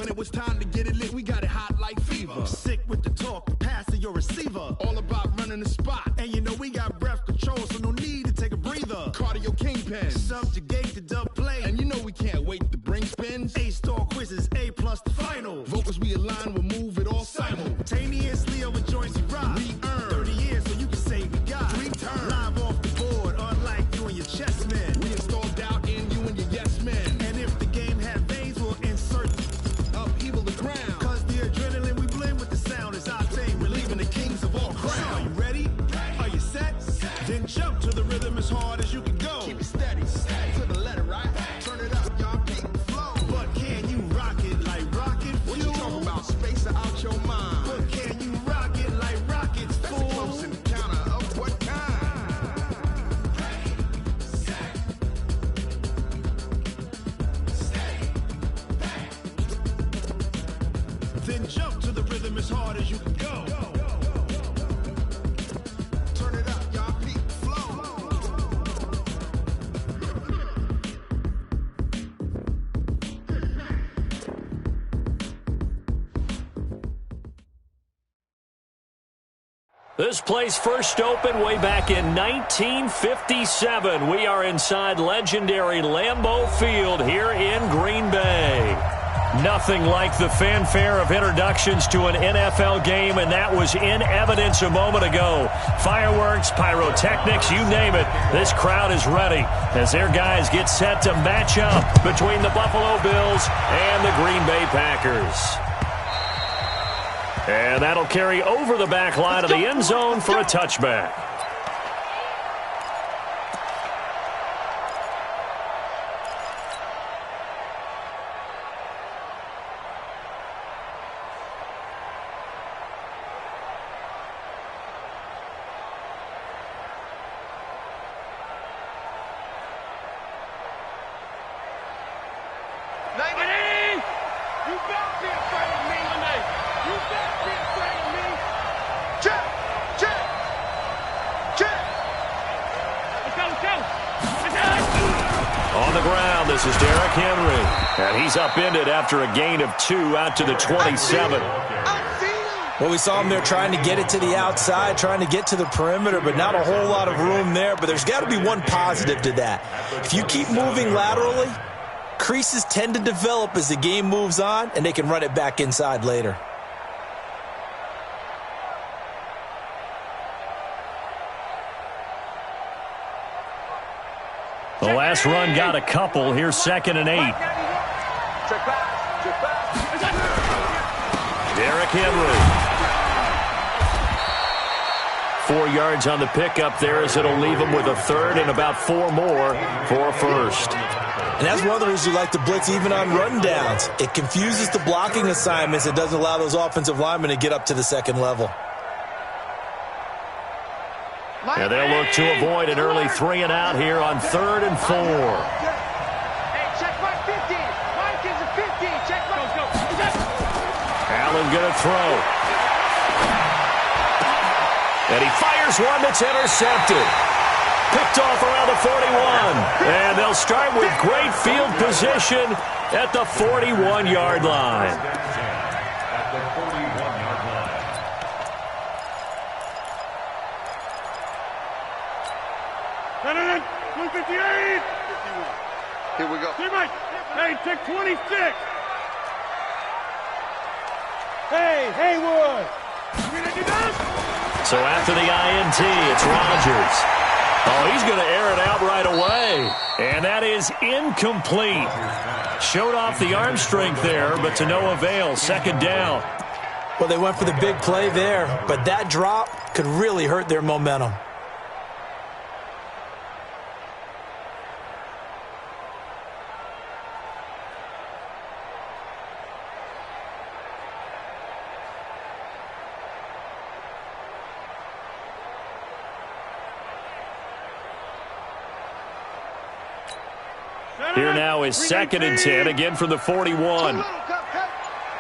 When it was time to get it lit, we got it hot like fever. Sick with the talk, the pass to your receiver. All about running the spot. And you know we got breath control, so no need to take a breather. Cardio kingpin. Subjugate the dub play. And you know we can't wait to bring spins. A-star quizzes, A+ the final. Vocals we align, we'll move it all simultaneously over joints we rock. We earn 30 years, so you can say we got 3 turns. Live off the board, unlike you and your chess men. We install doubt in you and your yes men. And if the game had veins, we'll insert upheaval the ground. Cause the adrenaline we blend with the sound is our thing. Relieving the kings of all crowns. Are you ready? Are you set? Then jump to the rhythm as hard as you can go. Keep it steady, to the letter, right? Turn it up, y'all, keep the flow. But can you rock it like rocket fuel? What you talking about? Space or out your mind? But can you rock it like rockets, That's fool? a close encounter of what kind? Then jump to the rhythm as hard as you can go. Turn it up, y'all, keep the flow. This place first opened way back in 1957. We are inside legendary Lambeau Field here in Green Bay. Nothing like the fanfare of introductions to an NFL game, and that was in evidence a moment ago. Fireworks, pyrotechnics, you name it. This crowd is ready as their guys get set to match up between the Buffalo Bills and the Green Bay Packers. And that'll carry over the back line of the end zone for a touchback. This is Derrick Henry, and he's upended after a gain of 2 out to the 27. Well, we saw him there trying to get it to the outside, trying to get to the perimeter, but not a whole lot of room there. But there's got to be one positive to that. If you keep moving laterally, creases tend to develop as the game moves on, and they can run it back inside later. The last run got a couple. Here's 2nd and 8. Derrick Henry. 4 yards on the pickup there as it'll leave him with a 3rd and about 4 more for a 1st. And that's one of the reasons you like to blitz even on rundowns. It confuses the blocking assignments. It doesn't allow those offensive linemen to get up to the second level. And they'll look to avoid an early 3 and out here on 3rd and 4. Hey, check mark 50. Mike is a 50. Check mark. Go. Allen going to throw. And he fires one that's intercepted. Picked off around the 41. And they'll start with great field position at the 41-yard line. Here we go. Hey, check 26. Hey, Haywood. So after the INT, it's Rodgers. Oh, he's going to air it out right away. And that is incomplete. Showed off the arm strength there, but to no avail. 2nd down. Well, they went for the big play there, but that drop could really hurt their momentum. Here now is 2nd and 10, again from the 41.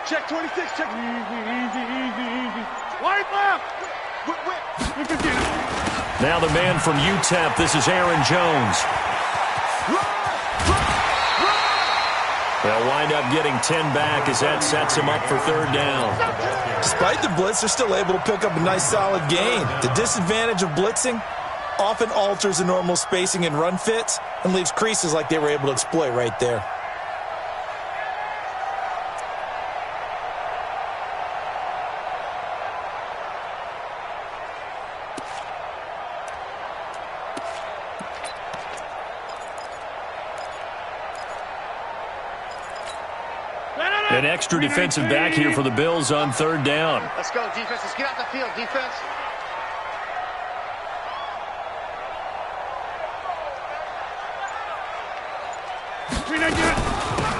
Check 26, check. Easy. Wide left. Now the man from UTEP, this is Aaron Jones. They'll wind up getting 10 back as that sets them up for third down. Despite the blitz, they're still able to pick up a nice solid gain. The disadvantage of blitzing often alters the normal spacing and run fits and leaves creases like they were able to exploit right there. An extra defensive back here for the Bills on third down. Let's go, defense. Let's get out the field, defense.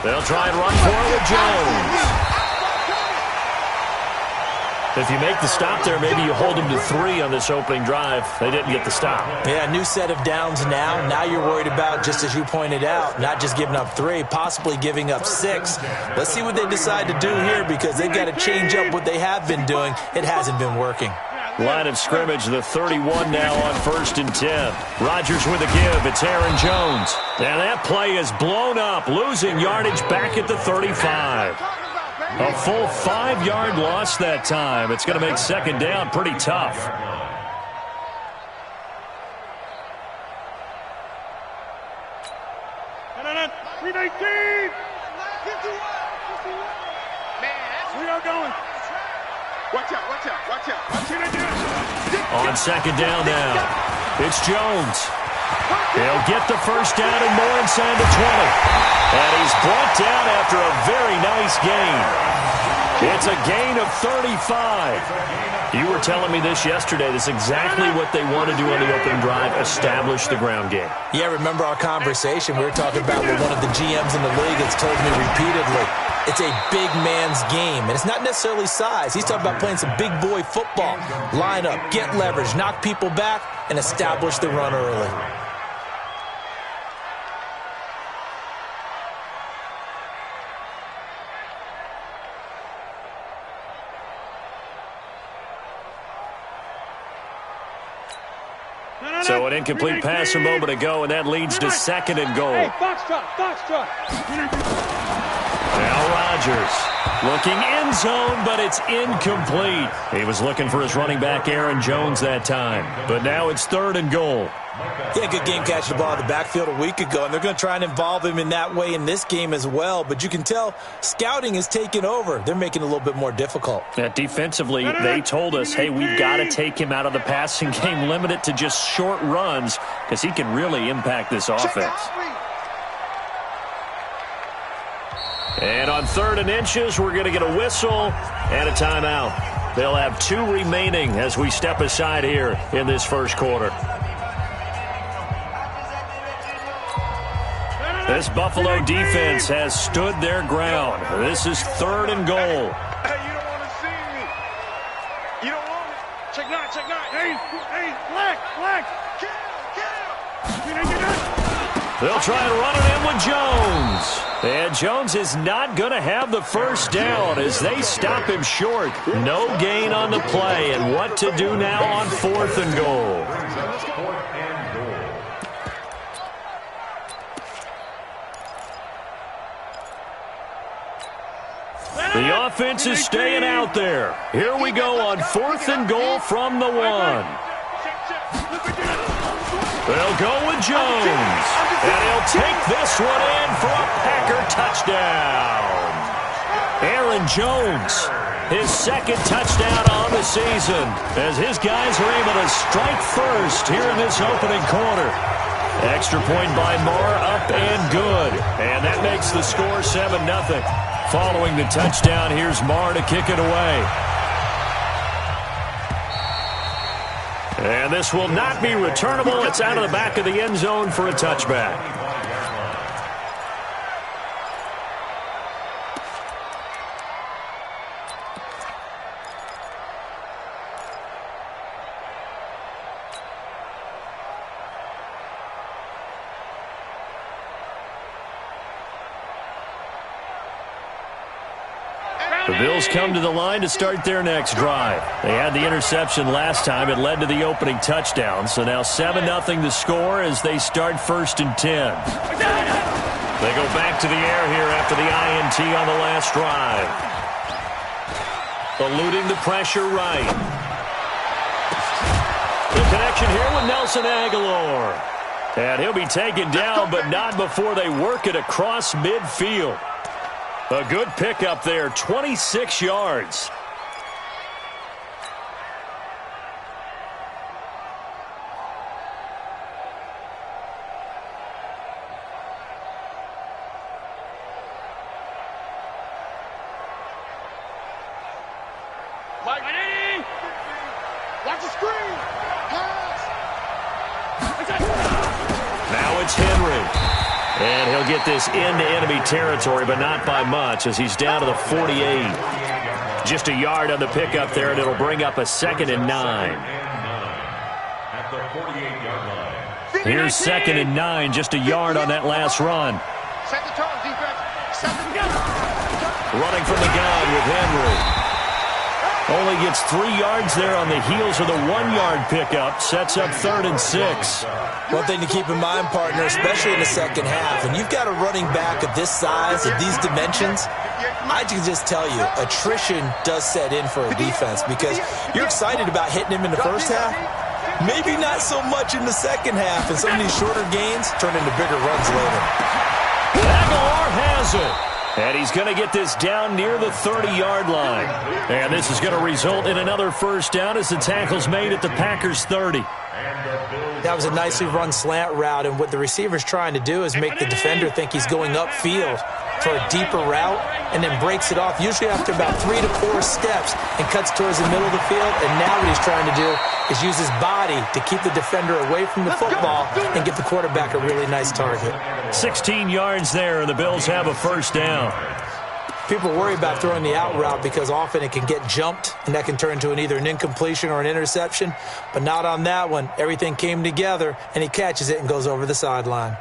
They'll try and run for it with Jones. If you make the stop there, maybe you hold them to 3 on this opening drive. They didn't get the stop. Yeah, new set of downs now. Now you're worried about, just as you pointed out, not just giving up 3, possibly giving up 6. Let's see what they decide to do here because they've got to change up what they have been doing. It hasn't been working. Line of scrimmage, the 31 now on 1st and 10. Rodgers with a give. It's Aaron Jones. And that play is blown up, losing yardage back at the 35. A full 5-yard loss that time. It's going to make second down pretty tough. On second down now, it's Jones. He'll get the first down and more inside the 20. And he's brought down after a very nice gain. It's a gain of 35. You were telling me this yesterday. This is exactly what they want to do on the opening drive, establish the ground game. Yeah, remember our conversation? We were talking about what one of the GMs in the league has told me repeatedly. It's a big man's game, and it's not necessarily size. He's talking about playing some big boy football. Line up, get leverage, knock people back, and establish the run early. So an incomplete pass a moment ago, and that leads to 2nd and goal. Hey, foxtrot. Now Rodgers looking end zone, but it's incomplete. He was looking for his running back, Aaron Jones, that time. But now it's 3rd and goal. Yeah, good game catching the ball in the backfield a week ago, and they're going to try and involve him in that way in this game as well. But you can tell scouting is taking over. They're making it a little bit more difficult. Yeah, defensively, they told us, hey, we've got to take him out of the passing game, limit it to just short runs, because he can really impact this offense. And on 3rd and inches, we're going to get a whistle and a timeout. They'll have 2 remaining as we step aside here in this first quarter. This Buffalo defense has stood their ground. This is 3rd and goal. Hey, you don't want to see me. You don't want me. Check nine. Hey, black. They'll try and run it in with Jones. And Jones is not going to have the first down as they stop him short. No gain on the play. And what to do now on 4th and goal. The offense is staying out there. Here we go on 4th and goal from the 1. They'll go with Jones. And he'll take this one in for a Packer touchdown. Aaron Jones, his 2nd touchdown on the season, as his guys are able to strike first here in this opening quarter. Extra point by Moore, up and good. And that makes the score 7-0. Following the touchdown, here's Marr to kick it away. And this will not be returnable. It's out of the back of the end zone for a touchback. The Bills come to the line to start their next drive. They had the interception last time. It led to the opening touchdown. So now 7-0 the score as they start 1st and 10. They go back to the air here after the INT on the last drive. Eluding the pressure right. The connection here with Nelson Aguilar. And he'll be taken down, but not before they work it across midfield. A good pickup there, 26 yards. Watch the screen. Pass. Now it's Henry. And he'll get this into enemy territory, but not by much as he's down to the 48. Just a yard on the pickup there, and it'll bring up a 2nd and 9. Here's 2nd and 9, just a yard on that last run. Set the tone, defense. Set the gun. Running from the gun with Henry. Only gets 3 yards there on the heels of the 1-yard pickup. Sets up 3rd and 6. One thing to keep in mind, partner, especially in the second half, and you've got a running back of this size, of these dimensions, I can just tell you, attrition does set in for a defense because you're excited about hitting him in the first half. Maybe not so much in the second half, and some of these shorter gains turn into bigger runs later. Aguilar has it. And he's going to get this down near the 30-yard line. And this is going to result in another first down as the tackle's made at the Packers' 30. That was a nicely run slant route, and what the receiver's trying to do is make the defender think he's going upfield for a deeper route and then breaks it off, usually after about 3 to 4 steps, and cuts towards the middle of the field. And now what he's trying to do is use his body to keep the defender away from the football and give the quarterback a really nice target. 16 yards there, and the Bills have a first down. People worry about throwing the out route because often it can get jumped, and that can turn into either an incompletion or an interception. But not on that one. Everything came together, and he catches it and goes over the sideline.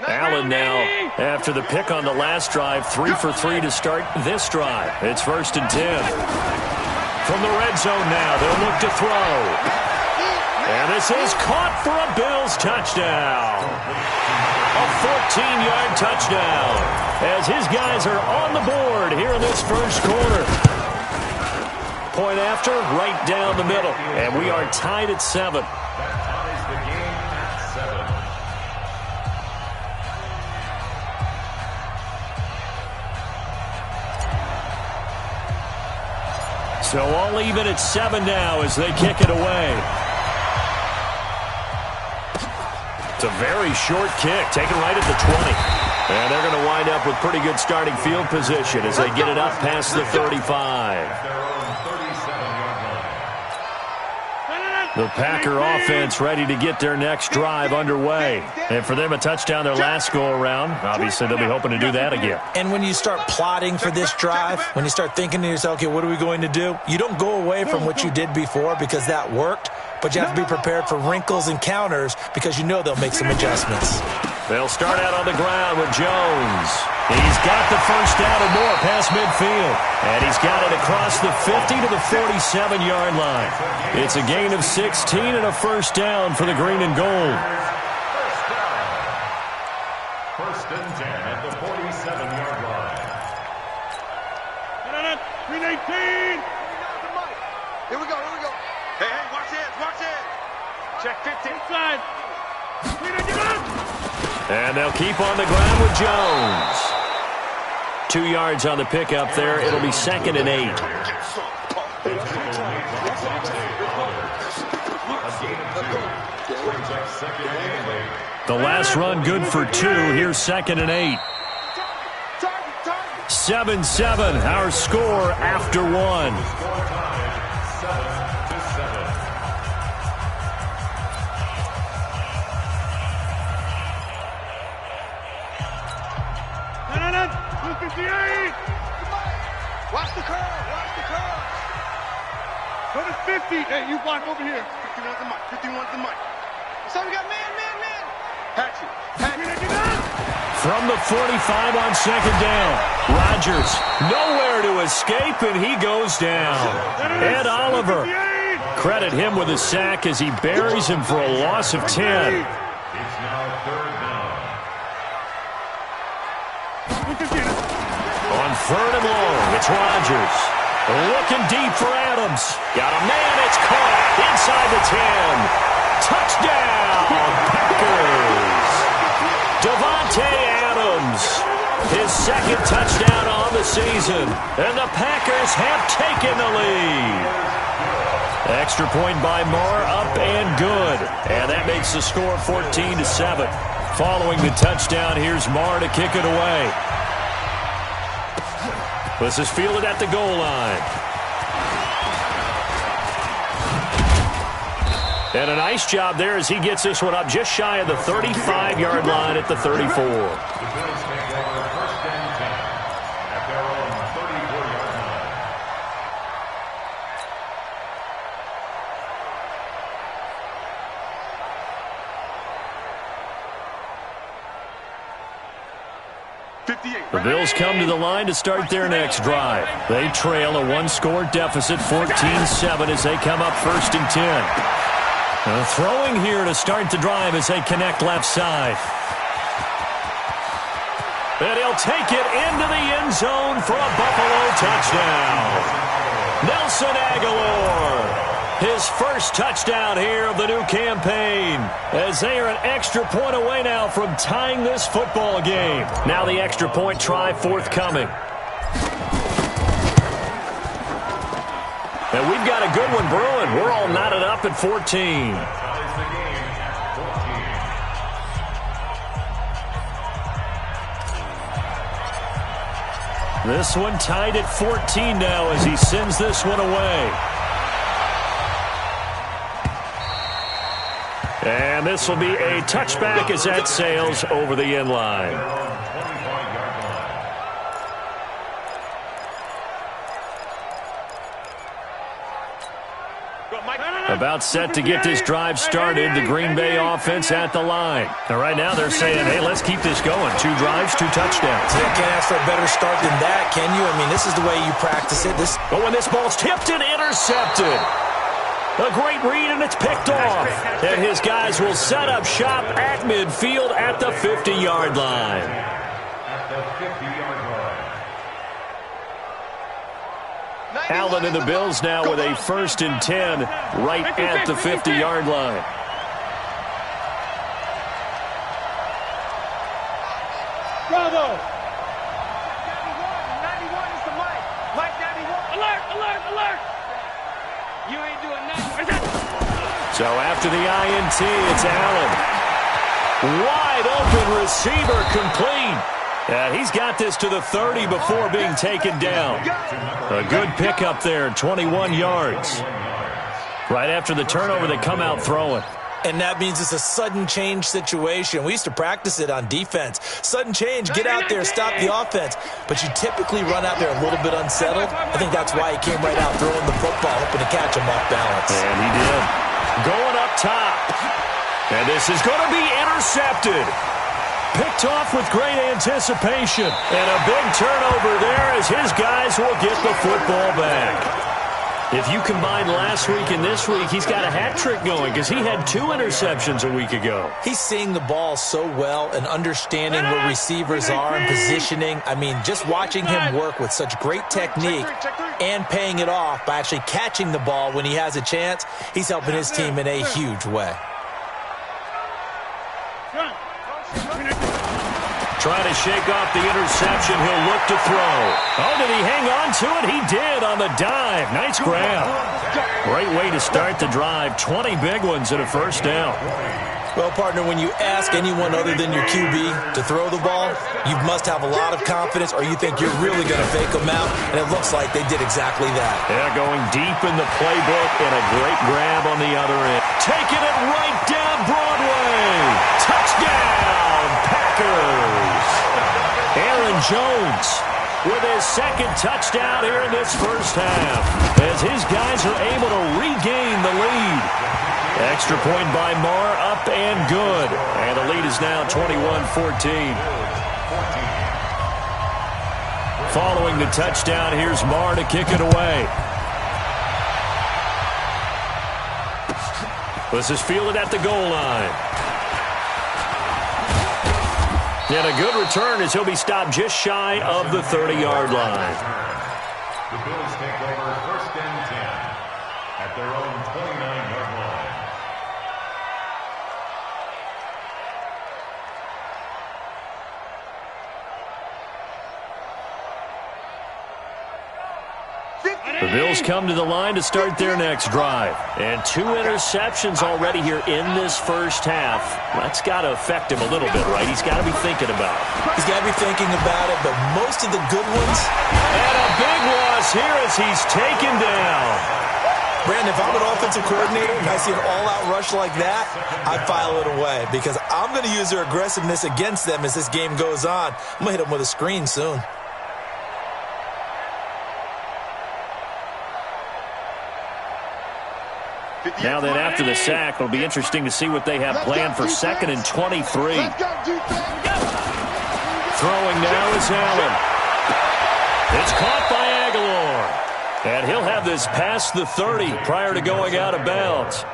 Allen now, after the pick on the last drive, 3 for 3 to start this drive. It's 1st and 10. From the red zone now, they'll look to throw. And this is caught for a Bills touchdown. A 14-yard touchdown as his guys are on the board here in this first quarter. Point after, right down the middle. And we are tied at 7. So all even at 7 now as they kick it away. It's a very short kick, taken right at the 20. And they're going to wind up with pretty good starting field position as they get it up past the 35. The Packer offense ready to get their next drive underway. And for them, a touchdown their last go-around. Obviously, they'll be hoping to do that again. And when you start plotting for this drive, when you start thinking to yourself, okay, what are we going to do? You don't go away from what you did before because that worked, but you have to be prepared for wrinkles and counters because you know they'll make some adjustments. They'll start out on the ground with Jones. He's got the first down and more past midfield. And he's got it across the 50 to the 47-yard line. It's a gain of 16 and a first down for the green and gold. First and 10 at the 47-yard line. Green 18. Here we go, here we go. Hey, watch it, watch it. Check 15. Inside. And they'll keep on the ground with Jones. 2 yards on the pickup there. It'll be 2nd and 8. The last run good for 2. Here's 2nd and 8. 7-7, our score after 1. Watch the curve, watch the curve. Go to 50. Hey, you block over here. 51's the mic, 51's the mic. So we got man. Patch it. From the 45 on 2nd down. Rodgers nowhere to escape, and he goes down. Ed Oliver. Credit him with a sack as he buries him for a loss of 10. On third and long, it's Rodgers. Looking deep for Adams. Got a man, it's caught inside the 10. Touchdown, Packers. Davante Adams, his second touchdown on the season, and the Packers have taken the lead. Extra point by Moore, up and good, and that makes the score 14-7. Following the touchdown, here's Moore to kick it away. This is fielded at the goal line. And a nice job there as he gets this one up just shy of the 35-yard line at the 34. The Bills come to the line to start their next drive. They trail a one-score deficit, 14-7, as they come up first and 10. Throwing here to start the drive as they connect left side. And he'll take it into the end zone for a Buffalo touchdown. Nelson Aguilar, his first touchdown here of the new campaign, as they are an extra point away now from tying this football game. Now the extra point try forthcoming. And we've got a good one brewing. We're all knotted up at 14. This one tied at 14 now as he sends this one away. And this will be a touchback as that sails over the end line. About set to get this drive started, the Green Bay offense at the line. And right now they're saying, hey, let's keep this going. 2 drives, 2 touchdowns. You can't ask for a better start than that, can you? I mean, this is the way you practice it. But when this ball's tipped and intercepted, a great read, and it's picked off. And his guys will set up shop at midfield at the 50-yard line. Allen and the Bills now with a first and 10 right at the 50-yard line. Bravo! 91 is the mic. Mike 91. Alert, alert, alert! You ain't doing nothing. So after the INT, it's Allen. Wide open receiver complete. And he's got this to the 30 before being taken down. A good pickup there, 21 yards. Right after the turnover, they come out throwing. And that means it's a sudden change situation. We used to practice it on defense. Sudden change, get out there, stop the offense. But you typically run out there a little bit unsettled. I think that's why he came right out throwing the football, hoping to catch him off balance. And he did. Going up top. And this is going to be intercepted. Picked off with great anticipation. And a big turnover there as his guys will get the football back. If you combine last week and this week, he's got a hat trick going because he had 2 interceptions a week ago. He's seeing the ball so well and understanding where receivers are and positioning. I mean, just watching him work with such great technique and paying it off by actually catching the ball when he has a chance, he's helping his team in a huge way. Trying to shake off the interception. He'll look to throw. Oh, did he hang on to it? He did on the dive. Nice grab. Great way to start the drive. 20 big ones and a first down. Well, partner, when you ask anyone other than your QB to throw the ball, you must have a lot of confidence or you think you're really going to fake them out, and it looks like they did exactly that. Yeah, going deep in the playbook and a great grab on the other end. Taking it right down Broadway. Touchdown, Packers. Aaron Jones with his second touchdown here in this first half as his guys are able to regain the lead. Extra point by Marr, up and good. And the lead is now 21-14. Following the touchdown, here's Marr to kick it away. This is fielded at the goal line. And a good return as he'll be stopped just shy of the 30-yard line. The Bills take over 1st and 10 at their own 29-yard line. The Bills come to the line to start their next drive. And 2 interceptions already here in this first half. That's got to affect him a little bit, right? He's got to be thinking about it. He's got to be thinking about it, but most of the good ones. And a big loss here as he's taken down. Brandon, if I'm an offensive coordinator and I see an all-out rush like that, I'd file it away because I'm going to use their aggressiveness against them as this game goes on. I'm going to hit them with a screen soon. Now then, after the sack, it'll be interesting to see what they have planned for 2nd and 23. Throwing now is Allen. It's caught by Aguilar. And he'll have this past the 30 prior to going out of bounds.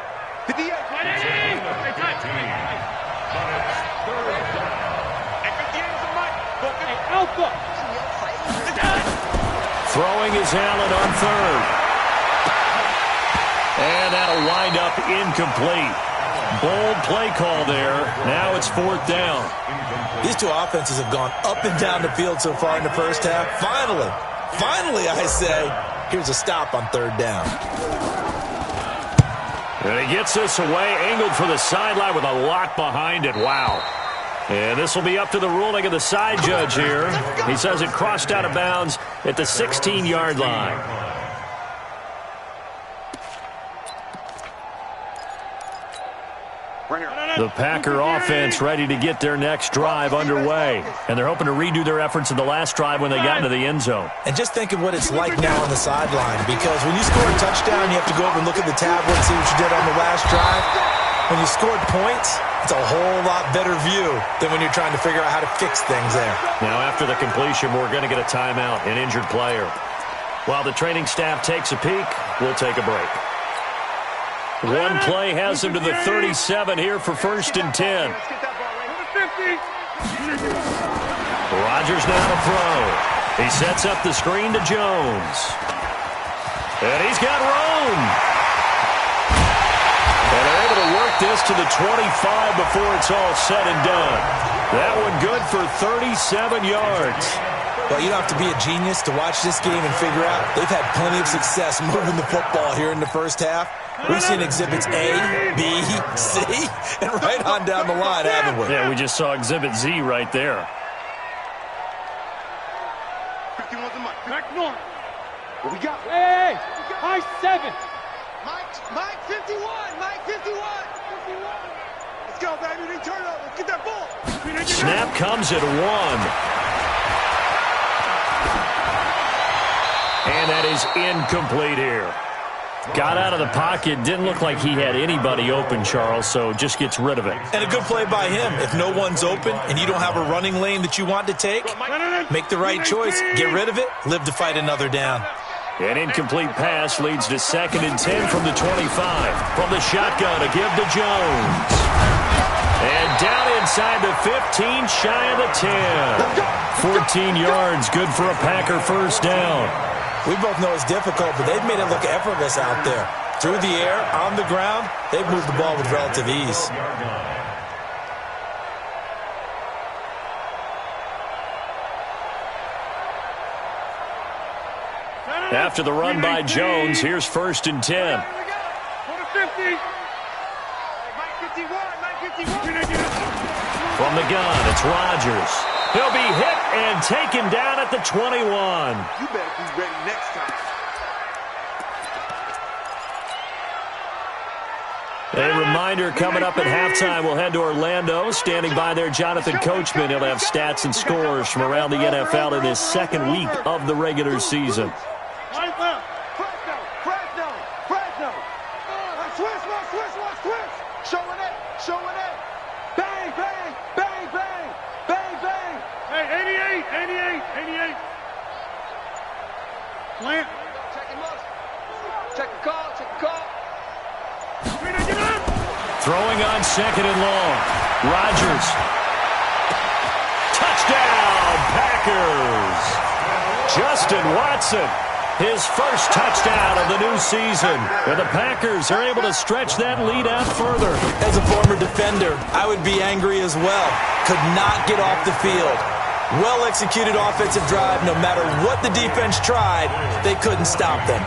Throwing is Allen on 3rd. And that'll wind up incomplete. Bold play call there. Now it's 4th down. These two offenses have gone up and down the field so far in the first half. Finally, I say, here's a stop on 3rd down. And he gets this away, angled for the sideline with a lot behind it. Wow. And this will be up to the ruling of the side judge here. He says it crossed out of bounds at the 16-yard line. The Packer offense ready to get their next drive underway. And they're hoping to redo their efforts in the last drive when they got into the end zone. And just think of what it's like now on the sideline, because when you score a touchdown, you have to go over and look at the tablet and see what you did on the last drive. When you scored points, it's a whole lot better view than when you're trying to figure out how to fix things there. Now, after the completion, we're going to get a timeout, an injured player. While the training staff takes a peek, we'll take a break. One play has him to the 37 here for 1st and 10. Rodgers now to throw. He sets up the screen to Jones. And he's got room. And they're able to work this to the 25 before it's all said and done. That one good for 37 yards. Well, you don't have to be a genius to watch this game and figure out they've had plenty of success moving the football here in the first half. We've seen exhibits A, B, C, and right on down the line, haven't we? Yeah, we just saw exhibit Z right there. 51's the mic. Back north. What we got? Hey, high 7. Mike 51. Mike 51. Let's go, baby. They turn over. Let's get that ball. Snap comes at 1. And that is incomplete here. Got out of the pocket. Didn't look like he had anybody open, Charles, so just gets rid of it. And a good play by him. If no one's open and you don't have a running lane that you want to take, make the right choice. Get rid of it. Live to fight another down. An incomplete pass leads to 2nd and 10 from the 25. From the shotgun, a give to Jones. And down inside the 15, shy of the 10. 14 yards, good for a Packer first down. We both know it's difficult, but they've made it look effortless out there. Through the air, on the ground, they've moved the ball with relative ease. After the run by Jones, here's 1st and 10. From the gun, it's Rodgers. He'll be hit and taken down at the 21. You better be ready next time. A reminder coming up at halftime, we'll head to Orlando. Standing by there, Jonathan Coachman. He'll have stats and scores from around the NFL in his 2nd week of the regular season. Fresno. Switch. Showing it. Bang. Hey, 88. Plant. Check the call. Throwing on 2nd and long. Rodgers. Christian Watson, his first touchdown of the new season. And the Packers are able to stretch that lead out further. As a former defender, I would be angry as well. Could not get off the field. Well-executed offensive drive. No matter what the defense tried, they couldn't stop them.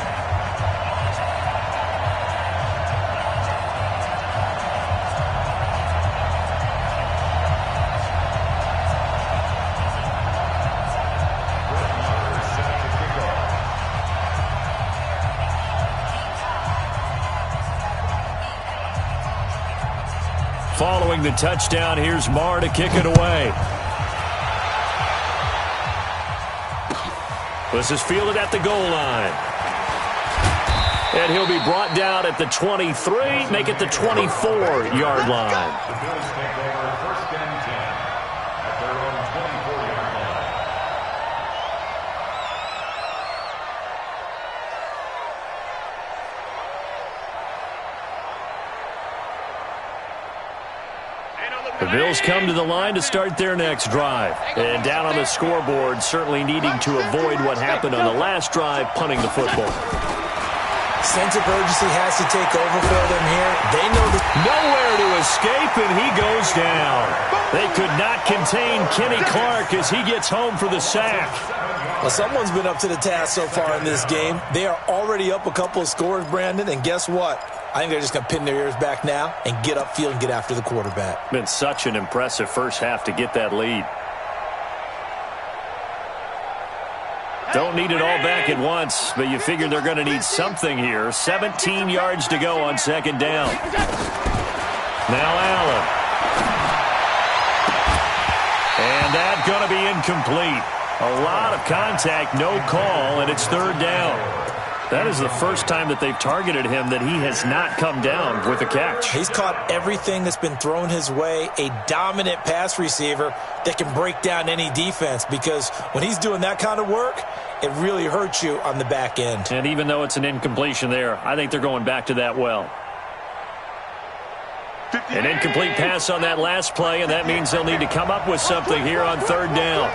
Following the touchdown, here's Marr to kick it away. This is fielded at the goal line. And he'll be brought down at the 23, make it the 24-yard line. The Bills take over 1st and 10 at their own 24-yard line. The Bills come to the line to start their next drive. And down on the scoreboard, certainly needing to avoid what happened on the last drive, punting the football. Sense of urgency has to take over for them here. They know that Nowhere to escape, and he goes down. They could not contain Kenny Clark as he gets home for the sack. well, someone's been up to the task so far in this game. They are already up a couple of scores, Brandon, and guess what? I think they're just going to pin their ears back now and get upfield and get after the quarterback. Been such an impressive first half to get that lead. Don't need it all back at once, but you figure they're going to need something here. 17 yards to go on 2nd down. Now Allen. And that's going to be incomplete. A lot of contact, no call, and it's 3rd down. That is the first time that they've targeted him that he has not come down with a catch. He's caught everything that's been thrown his way, a dominant pass receiver that can break down any defense, because when he's doing that kind of work, it really hurts you on the back end. And even though it's an incompletion there, I think they're going back to that well. An incomplete pass on that last play, and that means they'll need to come up with something here on 3rd down.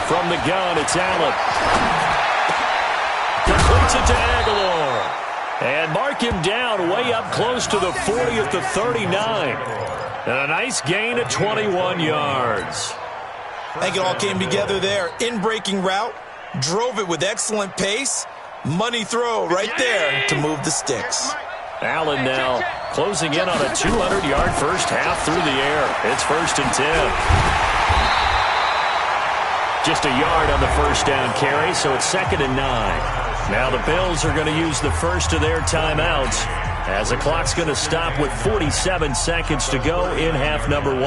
From the gun, it's Allen. Completes it to Aguilar. And mark him down way up close to the 40 at the 39. And a nice gain of 21 yards. I think it all came together there. In-breaking route, drove it with excellent pace. Money throw right there to move the sticks. Allen now closing in on a 200-yard first half through the air. It's 1st and 10. Just a yard on the first down carry, so it's 2nd and 9. Now the Bills are going to use the first of their timeouts as the clock's going to stop with 47 seconds to go in half number 1.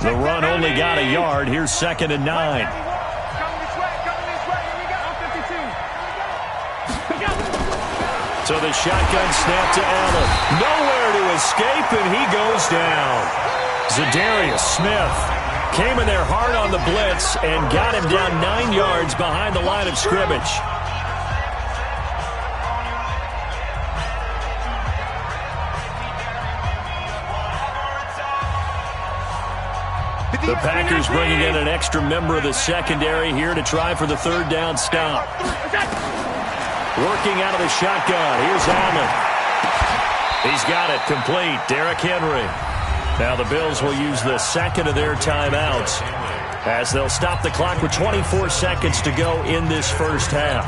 The run only got a yard. Here's 2nd and 9. So the shotgun snap to Allen. Nowhere to escape, and he goes down. Zadarius Smith came in there hard on the blitz and got him down 9 yards behind the line of scrimmage. The Packers bringing in an extra member of the secondary here to try for the 3rd down stop. Working out of the shotgun. Here's Allen. He's got it complete. Derrick Henry. Now the Bills will use the 2nd of their timeouts as they'll stop the clock with 24 seconds to go in this first half.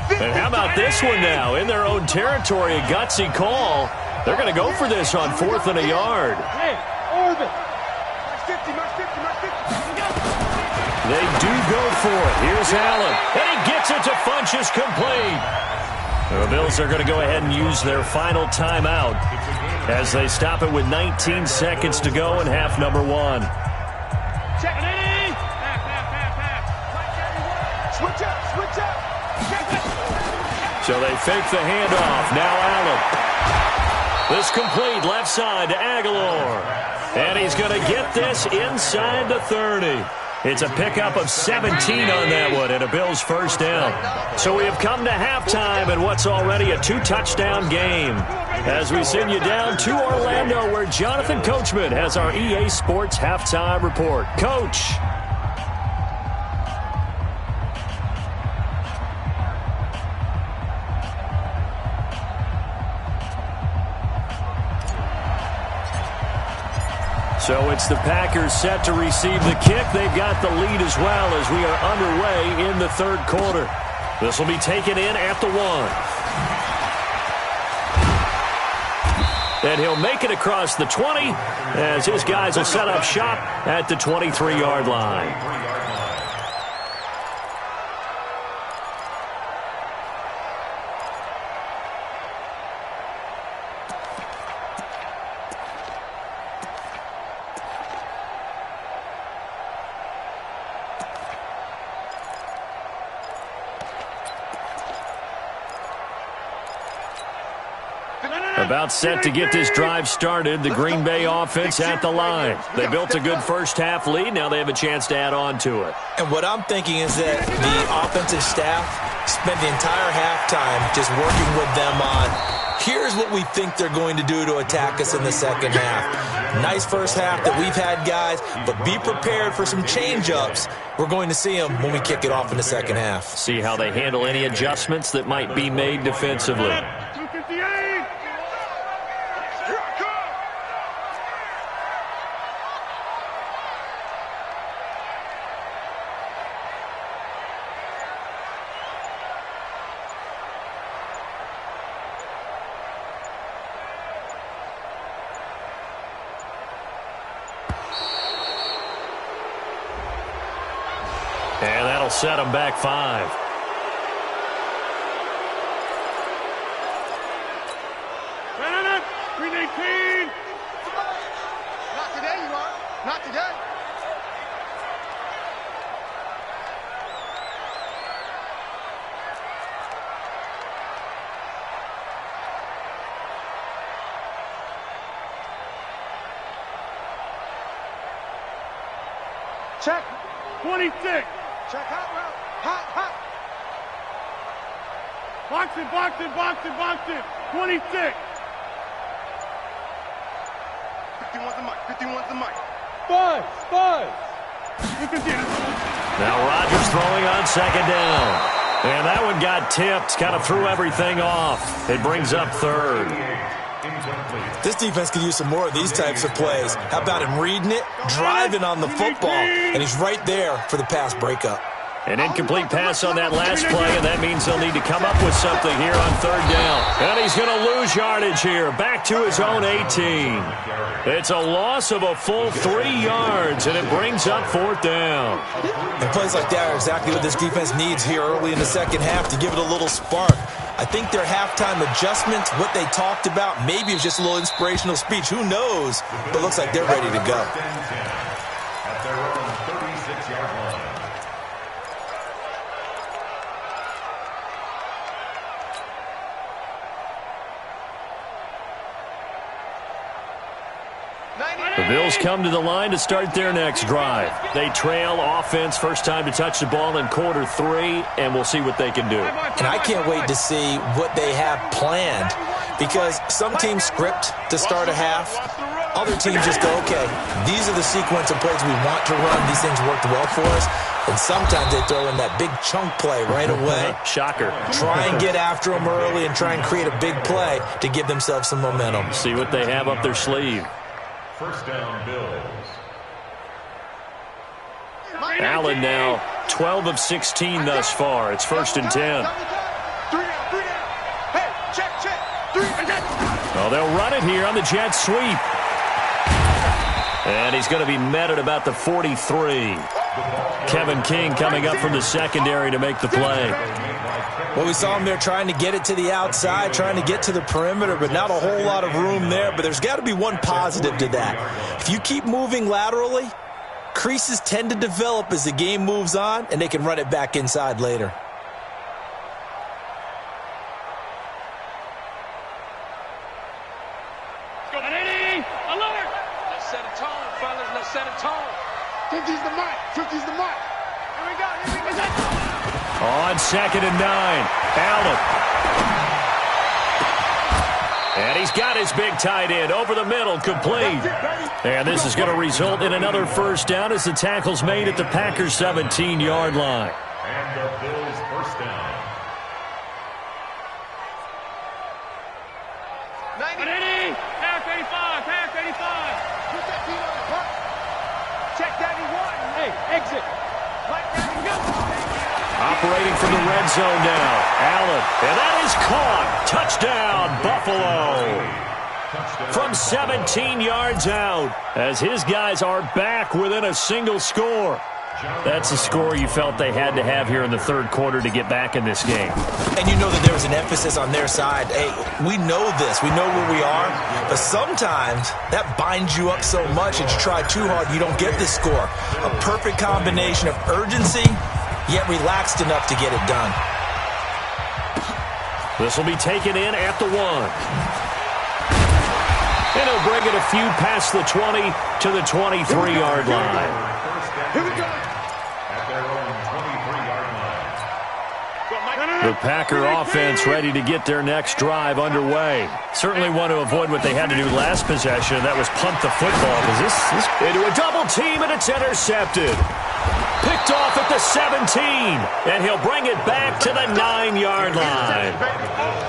And how about this one now? In their own territory, a gutsy call. They're going to go for this on 4th and a yard. Hey, Orbit. They do go for it. Here's Allen. And he gets it to Funchess complete. The Bills are going to go ahead and use their final timeout as they stop it with 19 seconds to go in half number 1. Check it in. Switch up. So they fake the handoff. Now Allen. This complete left side to Aguilar. And he's going to get this inside the 30. It's a pickup of 17 on that one and a Bills first down. So we have come to halftime in what's already a 2-touchdown game. As we send you down to Orlando, where Jonathan Coachman has our EA Sports halftime report. Coach. So it's the Packers set to receive the kick. They've got the lead as well as we are underway in the third quarter. This will be taken in at the 1. And he'll make it across the 20 as his guys will set up shop at the 23-yard line. About set to get this drive started, the Green Bay offense at the line. They built a good first-half lead. Now they have a chance to add on to it. And what I'm thinking is that the offensive staff spent the entire halftime just working with them on, here's what we think they're going to do to attack us in the second half. Nice first half that we've had, guys, but be prepared for some change-ups. We're going to see them when we kick it off in the second half. See how they handle any adjustments that might be made defensively. 258! And that'll set them back 5. Not today, you are. Not today. Check. 26. Check hot route. Hot. Box it. 26. 51's the mic. Buzz. Now Rodgers throwing on second down. And that one got tipped, kind of threw everything off. It brings up third. This defense could use some more of these types of plays. How about him reading it, driving on the football, and he's right there for the pass breakup. An incomplete pass on that last play, and that means they'll need to come up with something here on third down. And he's going to lose yardage here, back to his own 18. It's a loss of a full 3 yards, and it brings up fourth down. And plays like that are exactly what this defense needs here early in the second half to give it a little spark. I think their halftime adjustments, what they talked about, maybe it was just a little inspirational speech. Who knows? But it looks like they're ready to go. At their own 36-yard line. The Bills come to the line to start their next drive. They trail offense, first time to touch the ball in quarter 3, and we'll see what they can do. And I can't wait to see what they have planned, because some teams script to start a half. Other teams just go, okay, these are the sequence of plays we want to run. These things worked well for us. And sometimes they throw in that big chunk play right away. Shocker. Try and get after them early and try and create a big play to give themselves some momentum. See what they have up their sleeve. First down, Bills. Allen now 12 of 16 thus far. It's 1st and 10. 3 down. Hey, check. 3 and 10. Well, they'll run it here on the jet sweep. And he's going to be met at about the 43. Kevin King coming up from the secondary to make the play. Well, we saw him there trying to get it to the outside, trying to get to the perimeter, but not a whole lot of room there. But there's got to be one positive to that. If you keep moving laterally, creases tend to develop as the game moves on, and they can run it back inside later. Alert! Let's set a tone, fellas. Let's set a tone. 50's the mark. 50's the mark. Here we go. Here we go. On 2nd and 9. Allen. And he's got his big tight end over the middle, complete. And this is going to result in another first down as the tackle's made at the Packers' 17-yard line. And the Bills first down. 90. Half 85. Half 85. Put that feet on the puck. Check daddy one. Hey, exit. Like daddy go. Operating from the red zone now. Allen. And that is caught. Touchdown, Buffalo. From 17 yards out as his guys are back within a single score. That's a score you felt they had to have here in the third quarter to get back in this game. And you know that there was an emphasis on their side. Hey, we know this. We know where we are. But sometimes that binds you up so much that you try too hard, you don't get this score. A perfect combination of urgency, yet relaxed enough to get it done. This will be taken in at the 1. And he'll bring it a few past the 20 to the 23-yard line. Here we go. At their own 23-yard line. The Packer offense ready to get their next drive underway. Certainly want to avoid what they had to do last possession. That was punt the football. Because this into a double team, and it's intercepted. Picked off at the 17, and he'll bring it back to the 9-yard line.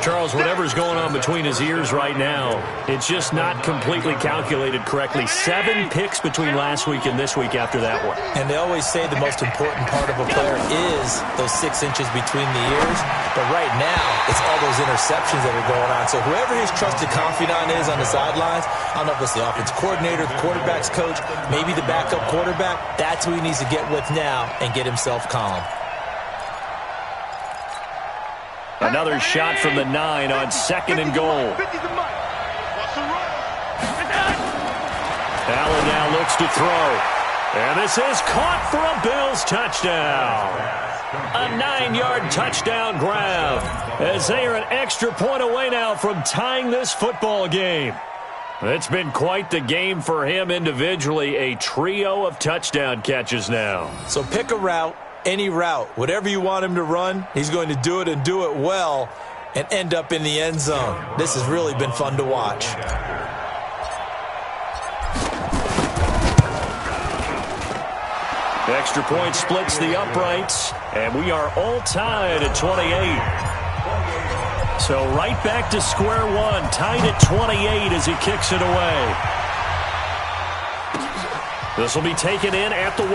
Charles, whatever's going on between his ears right now, it's just not completely calculated correctly. 7 picks between last week and this week after that one. And they always say the most important part of a player is those 6 inches between the ears. But right now, it's all those interceptions that are going on. So whoever his trusted confidant is on the sidelines, I don't know if it's the offense coordinator, the quarterback's coach, maybe the backup quarterback, that's who he needs to get with now and get himself calm. Another shot from the 9 on 2nd and goal. 50's the mark. What's the run? Allen now looks to throw. And this is caught for a Bills touchdown. A 9-yard touchdown grab as they are an extra point away now from tying this football game. It's been quite the game for him individually. A trio of touchdown catches now. So pick a route, any route. Whatever you want him to run, he's going to do it and do it well and end up in the end zone. This has really been fun to watch. Extra point splits the uprights, and we are all tied at 28. So right back to square one, tied at 28 as he kicks it away. This will be taken in at the 1.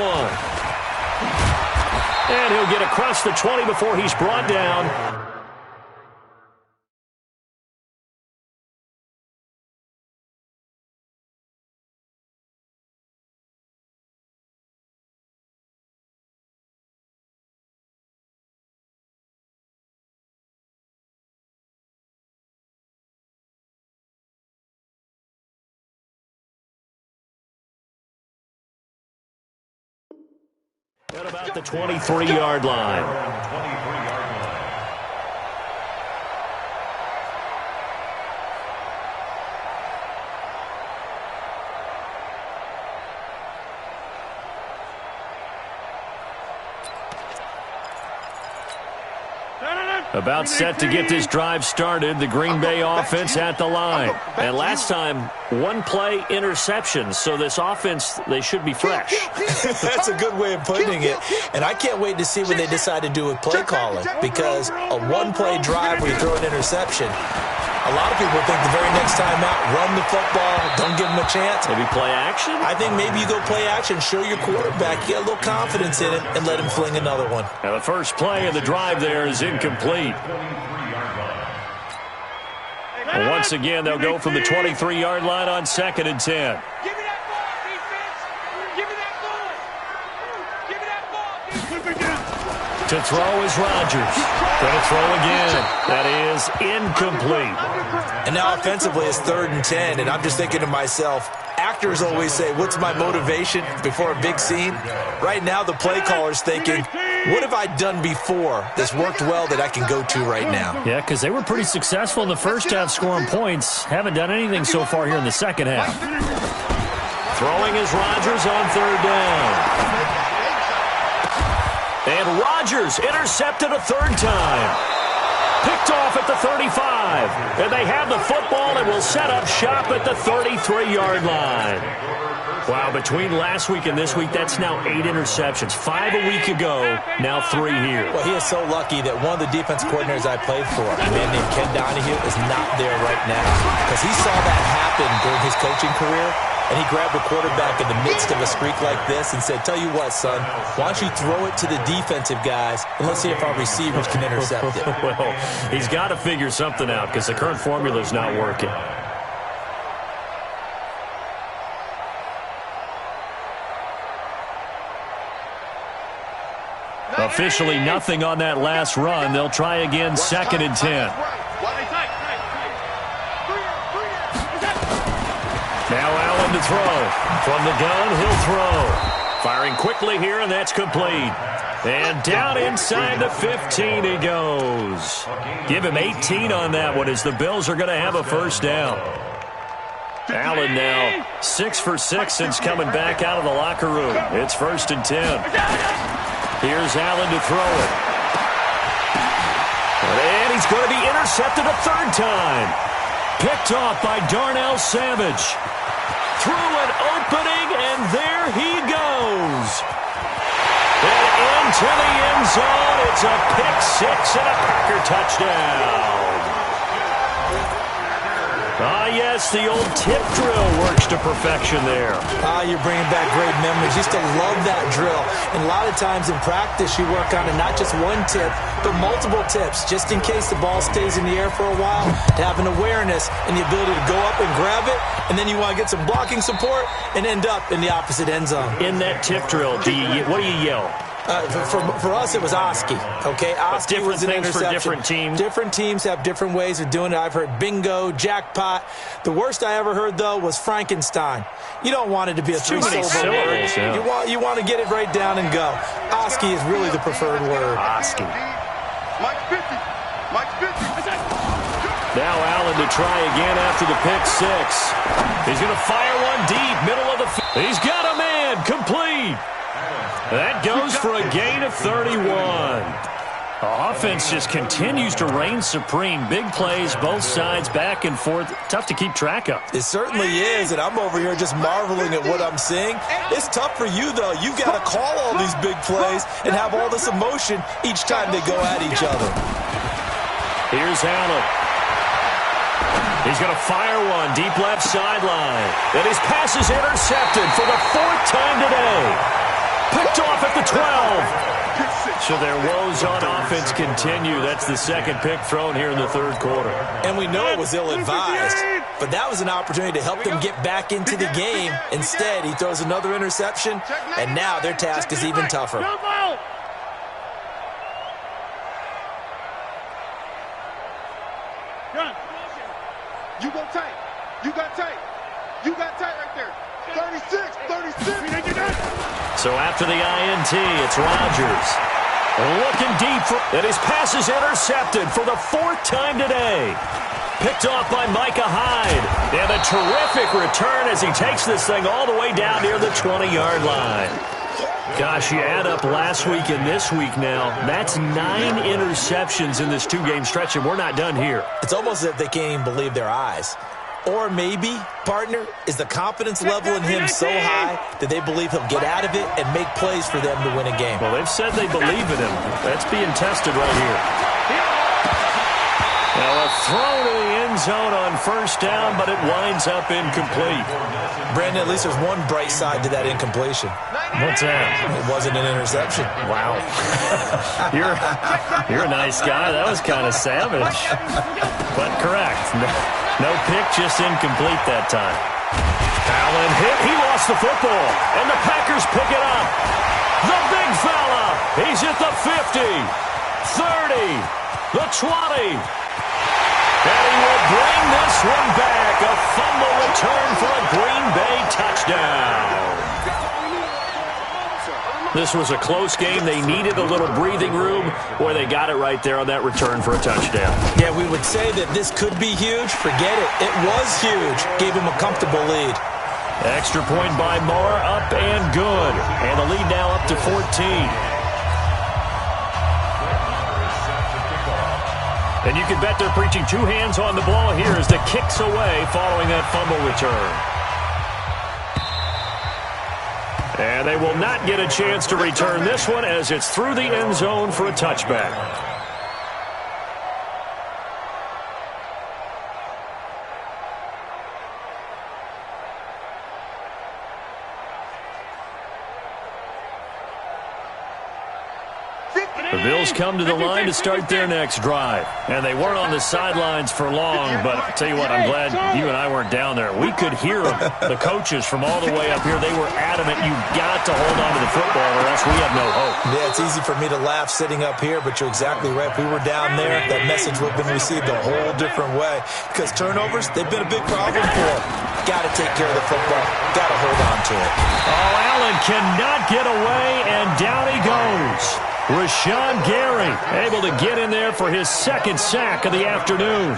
And he'll get across the 20 before he's brought down. At about the 23-yard line. 23-yard line. About set to get this drive started. The Green Bay offense at the line. And last time, 1 play interception. So this offense, they should be fresh. That's a good way of putting it. And I can't wait to see what they decide to do with play calling. Because a 1-play drive where you throw an interception, a lot of people think the very next time out, run the football, don't give them a chance. Maybe play action? I think maybe you go play action, show your quarterback, get a little confidence in it, and let him fling another one. Now the first play of the drive there is incomplete. Well, once again, they'll go from the 23-yard line on 2nd and 10. Give me that ball, defense. Give me that ball. Give me that ball, defense. To throw is Rodgers. Going to throw again. That is incomplete. And now offensively it's 3rd and 10, and I'm just thinking to myself, actors always say, what's my motivation before a big scene? Right now the play caller's thinking, What have I done before that's worked well that I can go to right now? Yeah, because they were pretty successful in the first half scoring points. Haven't done anything so far here in the second half. Throwing is Rodgers on third down. And Rodgers intercepted a third time. Picked off at the 35. And they have the football and will set up shop at the 33-yard line. Wow, between last week and this week, that's now 8 interceptions. 5 a week ago, now 3 here. Well, he is so lucky that one of the defense coordinators I played for, a man named Ken Donahue, is not there right now. Because he saw that happen during his coaching career, and he grabbed a quarterback in the midst of a streak like this and said, tell you what, son, why don't you throw it to the defensive guys, and let's see if our receivers can intercept it. Well, he's got to figure something out because the current formula is not working. Officially nothing on that last run. They'll try again, 2nd and 10. Now Allen to throw. From the gun, he'll throw. Firing quickly here, and that's complete. And down inside the 15 he goes. Give him 18 on that one as the Bills are going to have a first down. Allen now 6 for 6 since coming back out of the locker room. It's 1st and 10. Here's Allen to throw it. And he's going to be intercepted a third time. Picked off by Darnell Savage. Through an opening, and there he goes. And into the end zone. It's a pick 6 and a Packer touchdown. Ah, yes, the old tip drill works to perfection there. Ah, you're bringing back great memories. Used to love that drill. And a lot of times in practice, you work on it, not just one tip, but multiple tips, just in case the ball stays in the air for a while, to have an awareness and the ability to go up and grab it, and then you want to get some blocking support and end up in the opposite end zone. In that tip drill, what do you yell? For us, it was Oski. Okay, Oski was an interception. For different teams. Different teams have different ways of doing it. I've heard bingo, jackpot. The worst I ever heard, though, was Frankenstein. You don't want it to be a three-syllable word. Yeah. You want to get it right down and go. Oski is really the preferred word. Oski. Mike 50. Mike 50. Now Allen to try again after the pick 6. He's going to fire one deep, middle of the field. He's got a man, complete. That goes for a gain of 31. The offense just continues to reign supreme. Big plays, both sides, back and forth. Tough to keep track of. It certainly is, and I'm over here just marveling at what I'm seeing. It's tough for you, though. You've got to call all these big plays and have all this emotion each time they go at each other. Here's Allen. He's going to fire one deep left sideline. And his pass is intercepted for the 4th time today. Picked off at the 12. So their woes on offense continue. That's the 2nd pick thrown here in the 3rd quarter. And we know it was ill-advised, but that was an opportunity to help them get back into the game. Instead, he throws another interception, and now their task is even tougher. You go tight. You got tight. You got tight right there. 36, 36. So after the INT, it's Rodgers. Looking deep, and his pass is intercepted for the 4th time today. Picked off by Micah Hyde. And a terrific return as he takes this thing all the way down near the 20-yard line. Gosh, you add up last week and this week now, that's 9 interceptions in this 2-game stretch, and we're not done here. It's almost as if they can't even believe their eyes. Or maybe, partner, is the confidence level in him so high that they believe he'll get out of it and make plays for them to win a game. Well, they've said they believe in him. That's being tested right here. Now a throw to the end zone on 1st down, but it winds up incomplete. Brandon, at least there's one bright side to that incompletion. What's that? It wasn't an interception. Wow. You're a nice guy. That was kind of savage. But correct. No pick, just incomplete that time. Allen hit. He lost the football. And the Packers pick it up. The big fella. He's at the 50, 30, the 20. And he will bring this one back. A fumble return for a Green Bay touchdown. This was a close game. They needed a little breathing room. Boy, they got it right there on that return for a touchdown. Yeah, we would say that this could be huge. Forget it. It was huge. Gave him a comfortable lead. Extra point by Marr, up and good. And the lead now up to 14. And you can bet they're preaching two hands on the ball here as the kick's away following that fumble return. And they will not get a chance to return this one as it's through the end zone for a touchback. The Bills come to the line to start their next drive. And they weren't on the sidelines for long, but I'll tell you what, I'm glad you and I weren't down there. We could hear them. The coaches from all the way up here, they were adamant, you've got to hold on to the football or else we have no hope. Yeah, it's easy for me to laugh sitting up here, but you're exactly right. If we were down there, that message would have been received a whole different way. Because turnovers, they've been a big problem for them. Got to take care of the football. Got to hold on to it. Oh, Allen cannot get away, and down he goes. Rashawn Gary able to get in there for his second sack of the afternoon.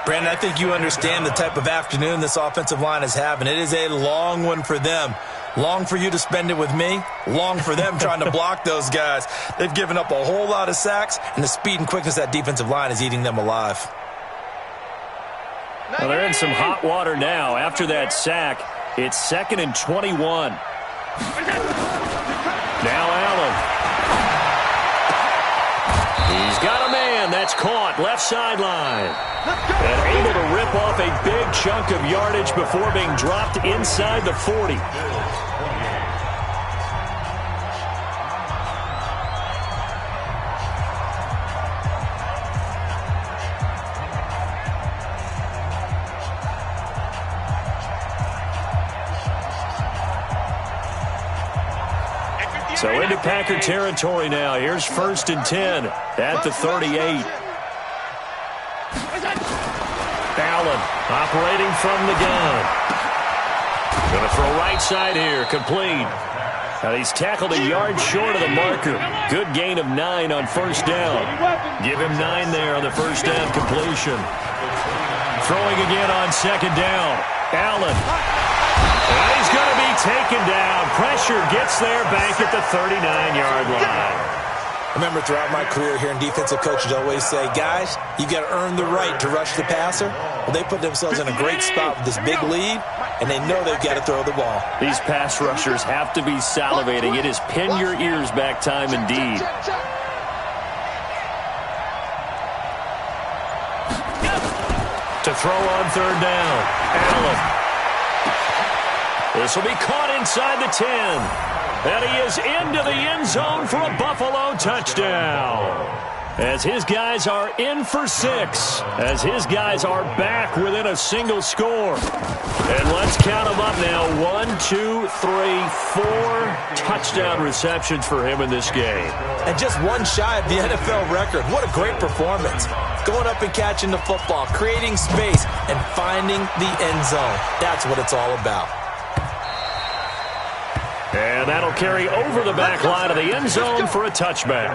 Brandon, I think you understand the type of afternoon this offensive line is having. It is a long one for them. Long for you to spend it with me. Long for them trying to block those guys. They've given up a whole lot of sacks, and the speed and quickness of that defensive line is eating them alive. Well, they're in some hot water now. After that sack, it's 2nd and 21. Now Allen. He's got a man. That's caught. Left sideline. And able to rip off a big chunk of yardage before being dropped inside the 40. So into Packer territory now. Here's 1st and 10 at the 38. Allen operating from the gun. Going to throw right side here. Complete. Now he's tackled a yard short of the marker. Good gain of 9 on 1st down. Give him 9 there on the 1st down completion. Throwing again on 2nd down. Allen. And he's going to be taken down. Pressure gets there back at the 39-yard line. Remember, throughout my career here in defensive coaches always say, guys, you got to earn the right to rush the passer. Well, they put themselves in a great spot with this big lead, and they know they've got to throw the ball. These pass rushers have to be salivating. It is pin your ears back time indeed. To throw on 3rd down, Allen. This will be caught inside the 10. And he is into the end zone for a Buffalo touchdown. As his guys are in for 6. As his guys are back within a single score. And let's count them up now. 1, 2, 3, 4 touchdown receptions for him in this game. And just one shy of the NFL record. What a great performance. Going up and catching the football, creating space, and finding the end zone. That's what it's all about. And that'll carry over the back line of the end zone for a touchback.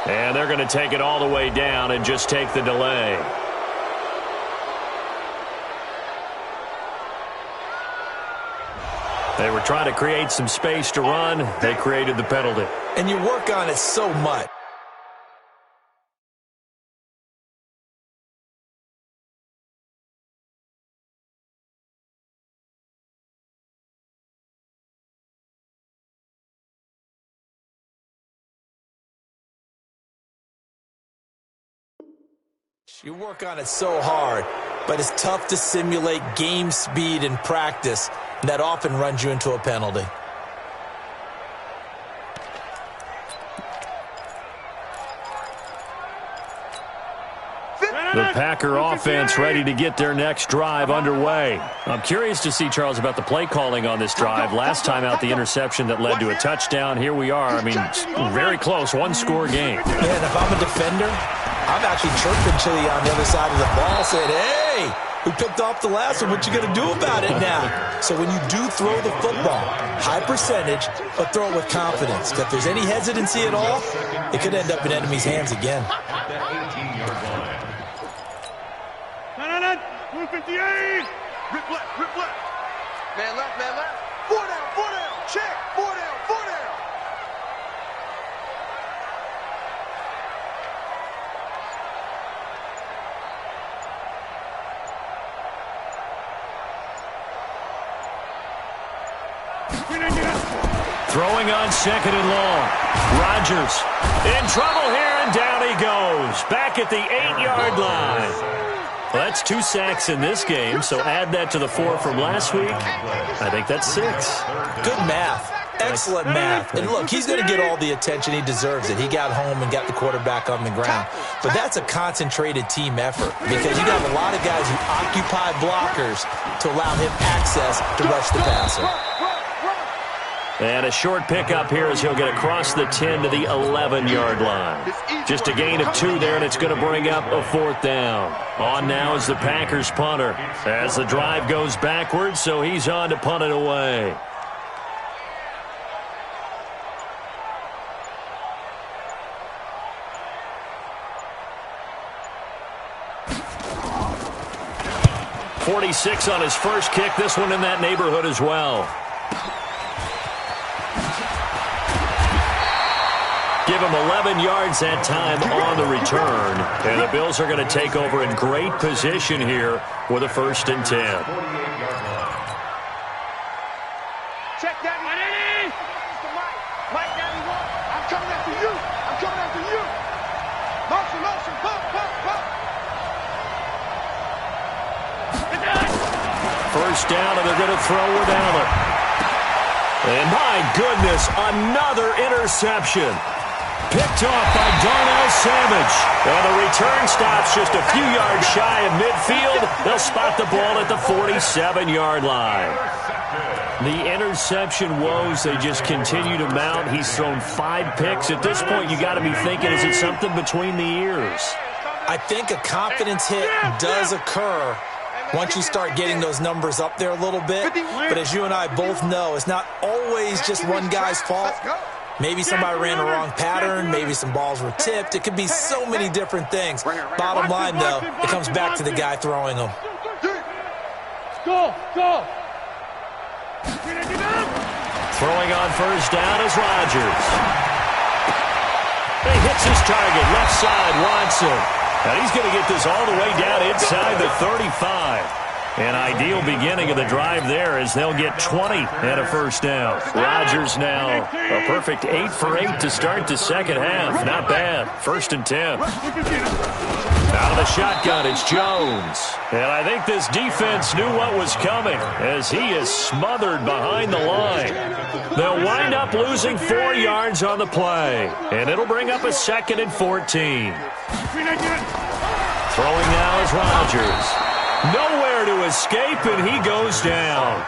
And they're going to take it all the way down and just take the delay. They were trying to create some space to run. They created the penalty. And you work on it so much. You work on it so hard, but it's tough to simulate game speed in practice, and that often runs you into a penalty. The Packer offense ready to get their next drive underway. I'm curious to see, Charles, about the play calling on this drive. Last time out, the interception that led to a touchdown. Here we are. I mean, very close, one-score game. Yeah, and if I'm a defender, I'm actually chirping Chili on the other side of the ball, saying, hey, we picked off the last one. What you going to do about it now? So when you do throw the football, high percentage, but throw it with confidence. If there's any hesitancy at all, it could end up in enemy's hands again. 58! Rip left. Man left. 4 down, check. 4 down. Throwing on second and long. Rodgers in trouble here, and down he goes. Back at the 8-yard line. Well, that's 2 sacks in this game, so add that to the 4 from last week. I think that's 6. Good math. Excellent math. And look, he's going to get all the attention. He deserves it. He got home and got the quarterback on the ground. But that's a concentrated team effort because you got a lot of guys who occupy blockers to allow him access to rush the passer. And a short pickup here as he'll get across the 10 to the 11-yard line. Just a gain of 2 there, and it's going to bring up a 4th down. On now is the Packers punter as the drive goes backwards, so he's on to punt it away. .46 on his first kick. This one in that neighborhood as well. Give him 11 yards that time on the return. And the Bills are going to take over in great position here with a 1st and 10. Check that. Mike, Daddy, I'm coming after you. Motion, pump. First down, and they're going to throw with Allen. And my goodness, another interception. Picked off by Darnell Savage. And the return stops just a few yards shy of midfield. They'll spot the ball at the 47-yard line. The interception woes, they just continue to mount. He's thrown 5 picks. At this point, you got to be thinking, is it something between the ears? I think a confidence hit does occur once you start getting those numbers up there a little bit. But as you and I both know, it's not always just one guy's fault. Maybe somebody ran the wrong pattern. Maybe some balls were tipped. It could be so many different things. Bottom line, though, it comes back to the guy throwing them. Go! Throwing on first down is Rodgers. He hits his target, left side, Watson. And he's going to get this all the way down inside the 35. An ideal beginning of the drive there as they'll get 20 and a first down. Rodgers now a perfect 8 for 8 to start the second half. Not bad. 1st and 10. Out of the shotgun, it's Jones. And I think this defense knew what was coming as he is smothered behind the line. They'll wind up losing 4 yards on the play. And it'll bring up a 2nd and 14. Throwing now is Rodgers. Nowhere to escape, and he goes down.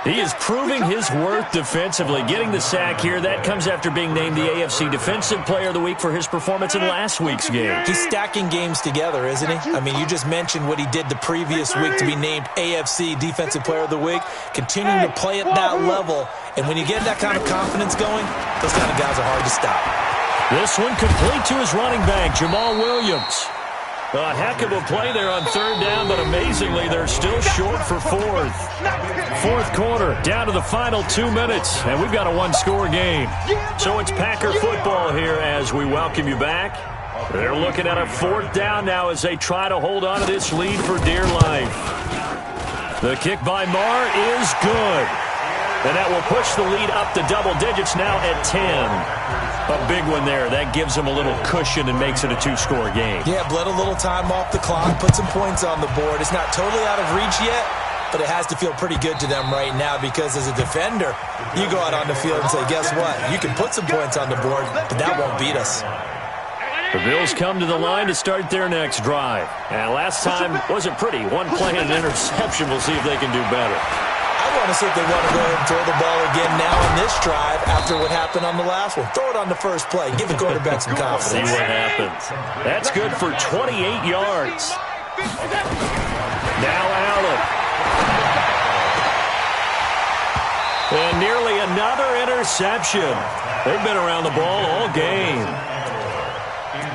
He is proving his worth defensively, getting the sack here. That comes after being named the AFC Defensive Player of the Week for his performance in last week's game. He's stacking games together, isn't he? I mean, you just mentioned what he did the previous week to be named AFC Defensive Player of the Week. Continuing to play at that level, and when you get that kind of confidence going, those kind of guys are hard to stop. This one complete to his running back, Jamal Williams. A heck of a play there on 3rd down, but amazingly, they're still short for 4th. 4th quarter, down to the final 2 minutes, and we've got a 1-score game. So it's Packer football here as we welcome you back. They're looking at a 4th down now as they try to hold on to this lead for dear life. The kick by Marr is good. And that will push the lead up to double digits now at 10. A big one there. That gives them a little cushion and makes it a two-score game. Yeah, bled a little time off the clock, put some points on the board. It's not totally out of reach yet, but it has to feel pretty good to them right now because as a defender, you go out on the field and say, guess what? You can put some points on the board, but that won't beat us. The Bills come to the line to start their next drive. And last time wasn't pretty. One play and an interception. We'll see if they can do better. I want to see if they want to go ahead and throw the ball again now on this drive after what happened on the last one. Throw it on the first play. Give the quarterback some confidence. See what happens. That's good for 28 yards. Now Allen. And nearly another interception. They've been around the ball all game.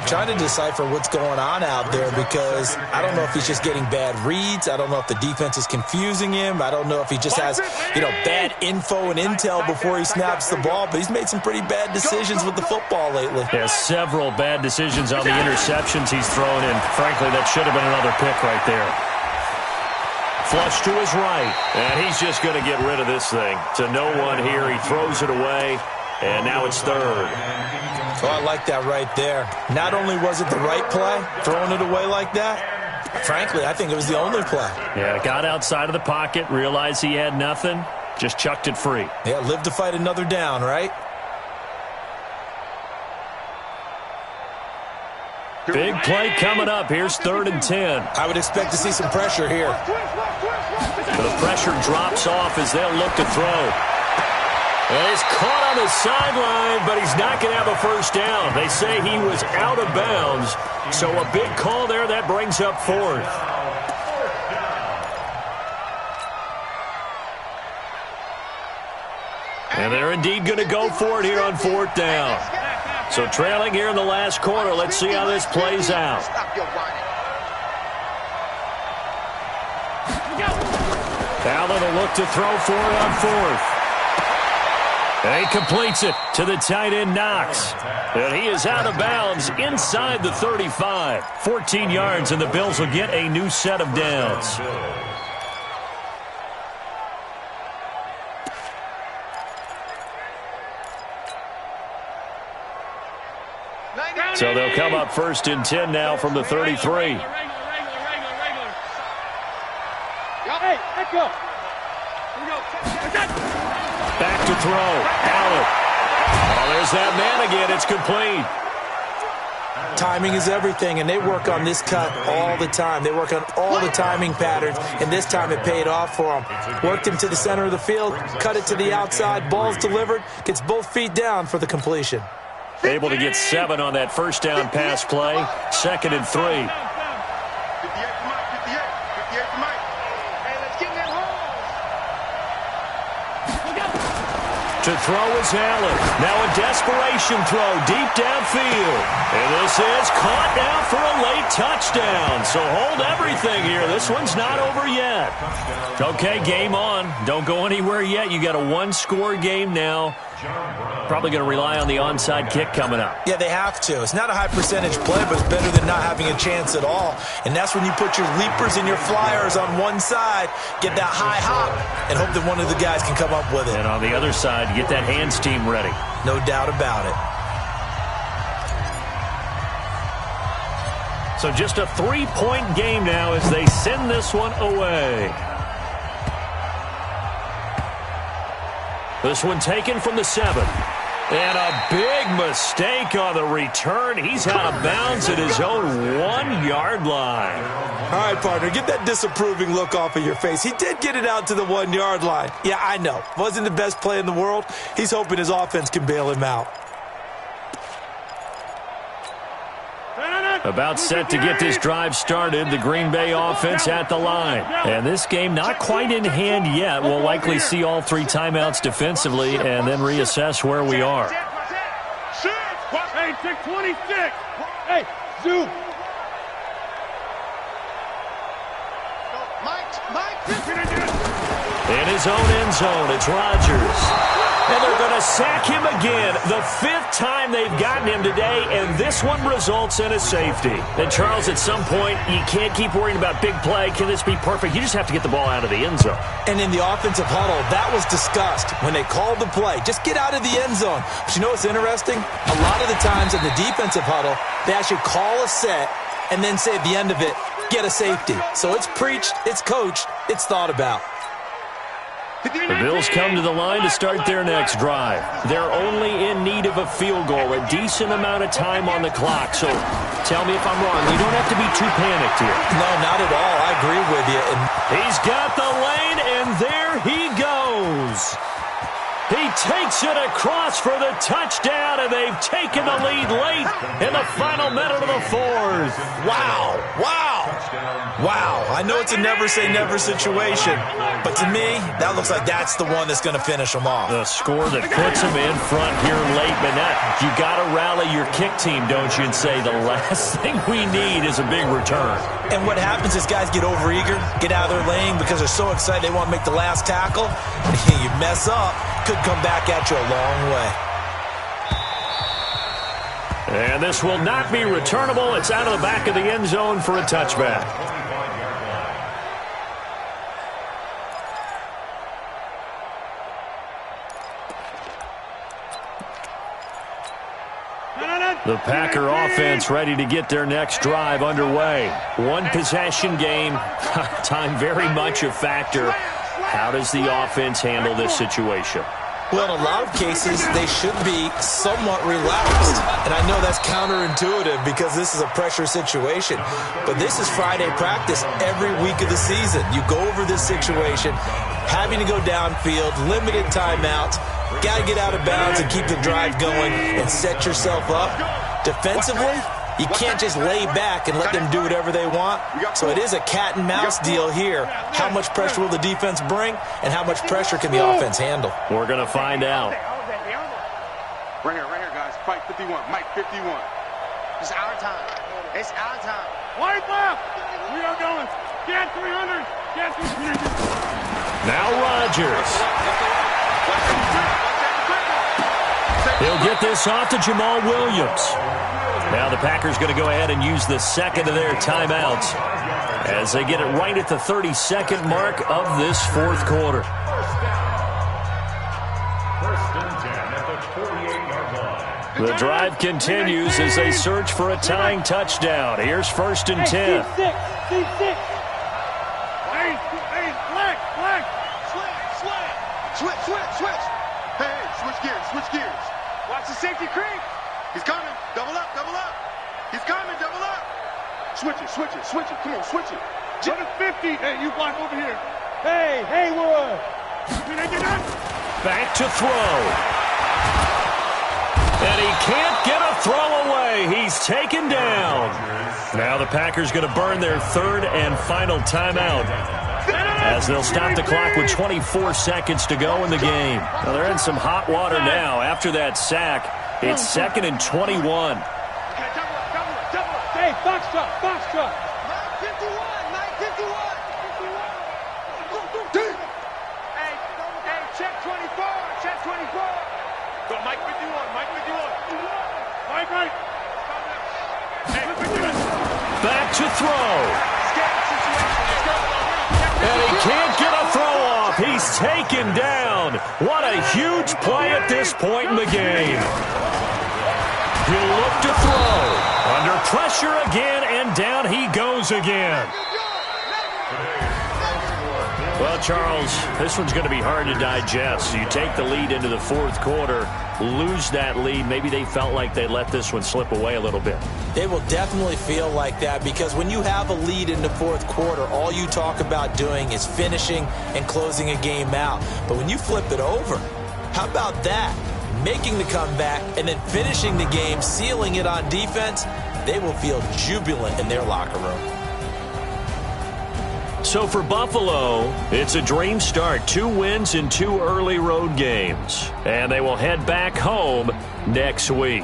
Trying to decipher what's going on out there because I don't know if he's just getting bad reads. I don't know if the defense is confusing him. I don't know if he just has, bad info and intel before he snaps the ball. But he's made some pretty bad decisions with the football lately. Yeah, several bad decisions on the interceptions he's thrown in. Frankly, that should have been another pick right there. Flush to his right, and he's just going to get rid of this thing. To no one here, he throws it away, and now it's third. Oh, I like that right there. Not only was it the right play, throwing it away like that, frankly, I think it was the only play. Yeah, got outside of the pocket, realized he had nothing, just chucked it free. Yeah, live to fight another down, right? Big play coming up. Here's 3rd and 10. I would expect to see some pressure here. The pressure drops off as they'll look to throw. And he's caught on the sideline, but he's not going to have a first down. They say he was out of bounds, so a big call there. That brings up 4th. And they're indeed going to go for it here on 4th down. So trailing here in the last quarter. Let's see how this plays out. Allen will look to throw for it on 4th. And he completes it to the tight end, Knox. And he is out of bounds inside the 35. 14 yards, and the Bills will get a new set of downs. So they'll come up 1st and 10 now from the 33. Hey, let's go. Back to throw. Allen. Oh, there's that man again. It's complete. Timing is everything, and they work on this cut all the time. They work on all the timing patterns, and this time it paid off for them. Worked him to the center of the field, cut it to the outside, ball's delivered, gets both feet down for the completion. Able to get 7 on that first down pass play. 2nd and 3. To throw is Allen. Now a desperation throw deep downfield. And this is caught now for a late touchdown. So hold everything here. This one's not over yet. Okay, game on. Don't go anywhere yet. You got a 1-score game now. Probably going to rely on the onside kick coming up. Yeah, they have to. It's not a high percentage play, but it's better than not having a chance at all. And that's when you put your leapers and your flyers on one side, get that high hop, and hope that one of the guys can come up with it. And on the other side, get that hands team ready. No doubt about it. So just a 3-point game now as they send this one away. This one taken from the 7. And a big mistake on the return. He's out of bounds at his own 1-yard line. All right, partner, get that disapproving look off of your face. He did get it out to the 1-yard line. Yeah, I know. Wasn't the best play in the world. He's hoping his offense can bail him out. About set to get this drive started, the Green Bay offense at the line. And this game not quite in hand yet. We'll likely see all 3 timeouts defensively and then reassess where we are. Hey, 626. Hey, zoom. In his own end zone, it's Rodgers. And they're going to sack him again. The 5th time they've gotten him today, and this one results in a safety. And, Charles, at some point, you can't keep worrying about big play. Can this be perfect? You just have to get the ball out of the end zone. And in the offensive huddle, that was discussed when they called the play. Just get out of the end zone. But you know what's interesting? A lot of the times in the defensive huddle, they actually call a set and then say at the end of it, get a safety. So it's preached, it's coached, it's thought about. The Bills come to the line to start their next drive. They're only in need of a field goal, a decent amount of time on the clock. So tell me if I'm wrong. You don't have to be too panicked here. No, not at all. I agree with you. He's got the lane, and there he goes. He takes it across for the touchdown, and they've taken the lead late in the final minute of the 4th. Wow. Wow. I know it's a never-say-never situation, but to me, that looks like that's the one that's going to finish them off. The score that puts them in front here late, but now you got to rally your kick team, don't you, and say the last thing we need is a big return. And what happens is guys get overeager, get out of their lane because they're so excited they want to make the last tackle. You mess up, could come back at you a long way. And this will not be returnable. It's out of the back of the end zone for a touchback. The Packer offense ready to get their next drive underway. One possession game. Time very much a factor. How does the offense handle this situation? Well, in a lot of cases, they should be somewhat relaxed. And I know that's counterintuitive because this is a pressure situation. But this is Friday practice every week of the season. You go over this situation, having to go downfield, limited timeouts, got to get out of bounds and keep the drive going and set yourself up. Defensively, you can't just lay back and let them do whatever they want. So it is a cat and mouse deal here. How much pressure will the defense bring, and how much pressure can the offense handle? We're going to find out. Right here, guys. Fight 51. Mike 51. It's our time. It's our time. White left. We are going. Get 300. Get 300. Now Rodgers. He'll get this off to Jamal Williams. Now the Packers going to go ahead and use the second of their timeouts as they get it right at the 32nd mark of this 4th quarter. First and 10 at the 48-yard line. The drive continues as they search for a tying touchdown. Here's 1st and 10. C6. Hey, flex. Switch. Hey, switch gears. Watch the safety creep. He's coming. Double up. He's coming. Double up. Switch it. Come on, switch it. Go to 50. Hey, you block over here. Hey, Haywood. Back to throw. And he can't get a throw away. He's taken down. Now the Packers going to burn their 3rd and final timeout as they'll stop the clock with 24 seconds to go in the game. Well, they're in some hot water now. After that sack, it's 2nd and 21. Double up. Hey, box truck. Mike 51. Hey, check 24. Go, Mike 51. Mike right. Back to throw. And he can't get a throw off. He's taken down. What a huge play at this point in the game. He'll look to throw. Under pressure again, and down he goes again. Well, Charles, this one's going to be hard to digest. You take the lead into the 4th quarter, lose that lead. Maybe they felt like they let this one slip away a little bit. They will definitely feel like that because when you have a lead in the 4th quarter, all you talk about doing is finishing and closing a game out. But when you flip it over, how about that? Making the comeback and then finishing the game, sealing it on defense, they will feel jubilant in their locker room. So for Buffalo, it's a dream start. 2 wins in 2 early road games. And they will head back home next week.